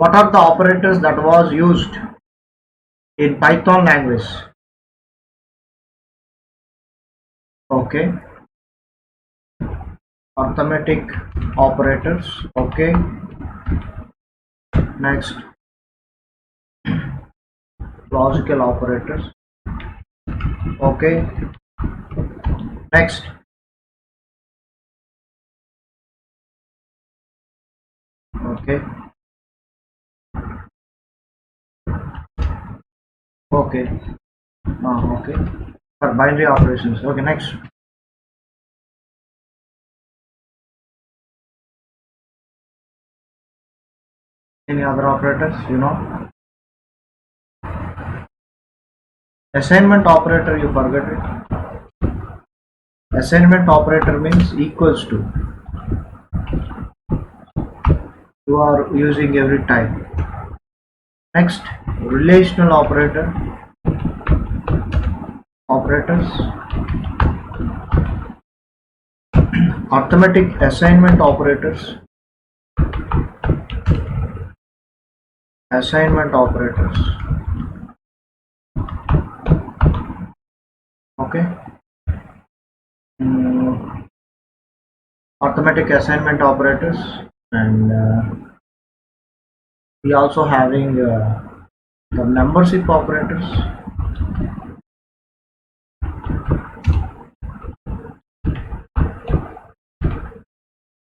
What are the operators that was used in Python language? Okay, arithmetic operators. Okay, next logical operators. Okay, next. Okay, okay, okay, for binary operations. Okay, next. Any other operators, assignment operator, you forget it. Assignment operator means equals to, you are using every time. Next, relational operators, arithmetic assignment operators, okay. Mm, arithmetic assignment operators, and we also having the membership operators.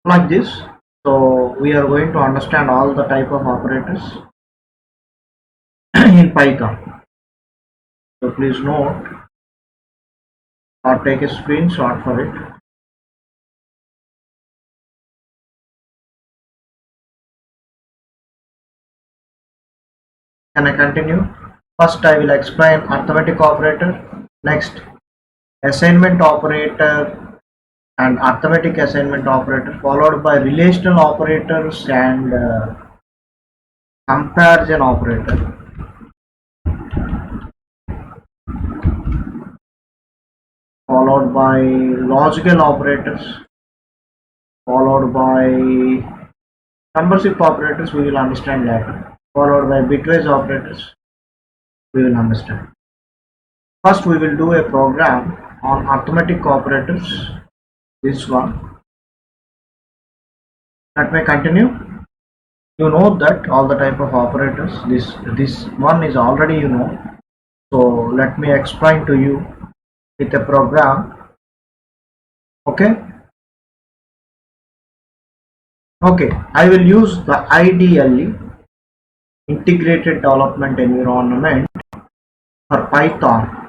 Like this. So we are going to understand all the type of operators in Python. So please note or take a screenshot for it. Can I continue? First I will explain arithmetic operator, next assignment operator and arithmetic assignment operator, followed by relational operators and comparison operator, followed by logical operators, followed by membership operators, we will understand later, followed by bitwise operators, we will understand. First we will do a program on arithmetic operators, this one. Let me continue. You know that all the type of operators, this one is already so let me explain to you with a program. Okay, I will use the IDLE, integrated development environment, for Python.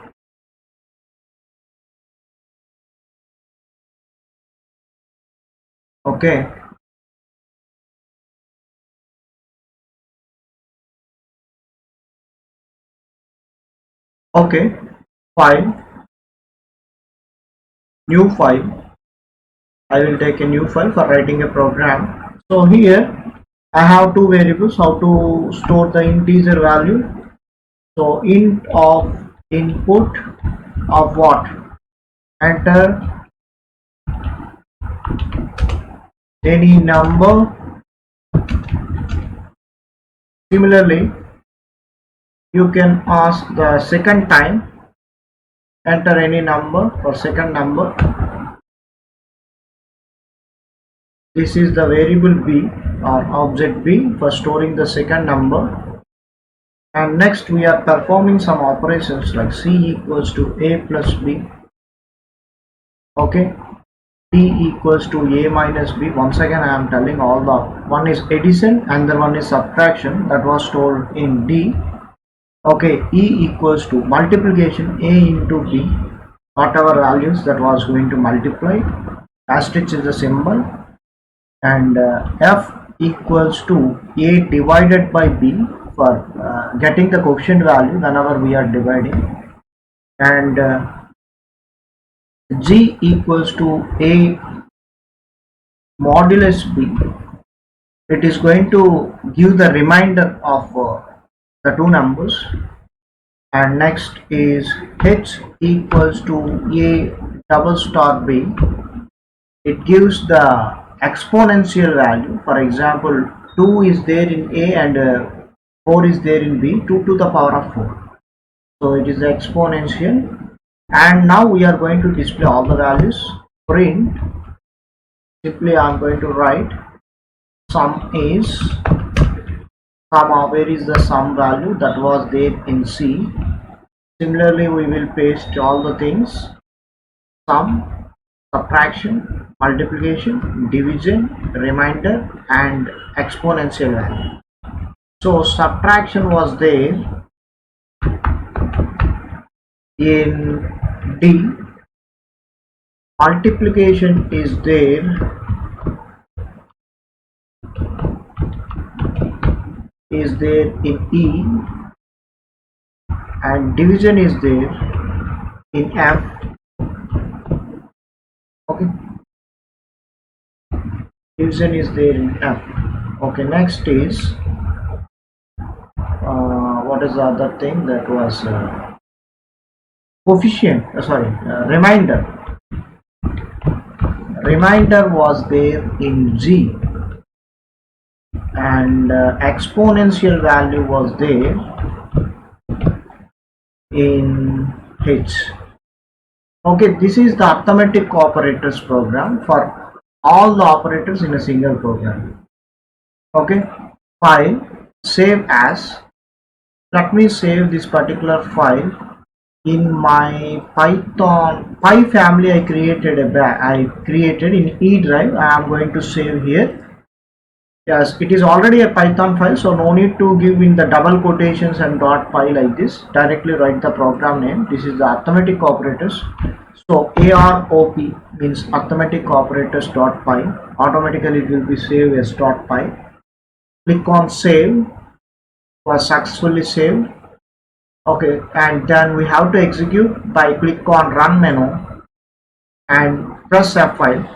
Okay, file, new file. I will take a new file for writing a program. So here I have two variables, how to store the integer value. So int of input of what? Enter any number. Similarly, you can ask the second time, enter any number for second number. This is the variable b or object b for storing the second number. And next we are performing some operations like c equals to a plus b. Okay, d equals to a minus b. Once again I am telling all the one is addition and the one is subtraction, that was stored in d. Okay, e equals to multiplication, a into b, whatever values that was going to multiply, asterisk is the symbol, and f equals to a divided by b for getting the quotient value whenever we are dividing, and g equals to a modulus b. It is going to give the remainder of the two numbers. And next is h equals to a double star b. It gives the exponential value. For example, 2 is there in A and 4 is there in B, 2 to the power of 4. So it is exponential. And now we are going to display all the values. Print, simply I am going to write sum is, comma, where is the sum value that was there in C. Similarly, we will paste all the things: sum, subtraction, multiplication, division, remainder, and exponential value. So subtraction was there in D, multiplication is there in E, and division is there in F. Okay, division is there in F. Okay, next is what is the other thing that was coefficient, remainder. Remainder was there in G, and exponential value was there in H. Okay, this is the arithmetic operators program for all the operators in a single program. Okay, file, save as. Let me save this particular file in my Python Py family. I created in E drive. I am going to save here. Yes, it is already a Python file, so no need to give in the double quotations and .py like this. Directly write the program name. This is the arithmetic operators. So AROP means arithmetic operators .py. Automatically it will be saved as .py. Click on save. Was successfully saved. Okay, and then we have to execute by click on run menu and press F5.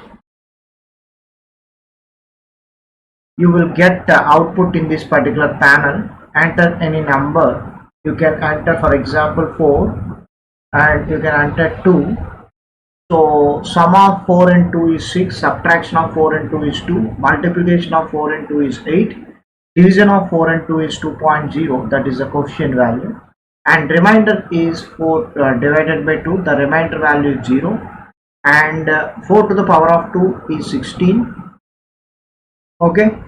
You will get the output in this particular panel. Enter any number. You can enter, for example, 4, and you can enter 2. So sum of 4 and 2 is 6, subtraction of 4 and 2 is 2, multiplication of 4 and 2 is 8, division of 4 and 2 is 2.0, that is the coefficient value, and remainder is 4 divided by 2, the remainder value is 0, and 4 to the power of 2 is 16. Okay.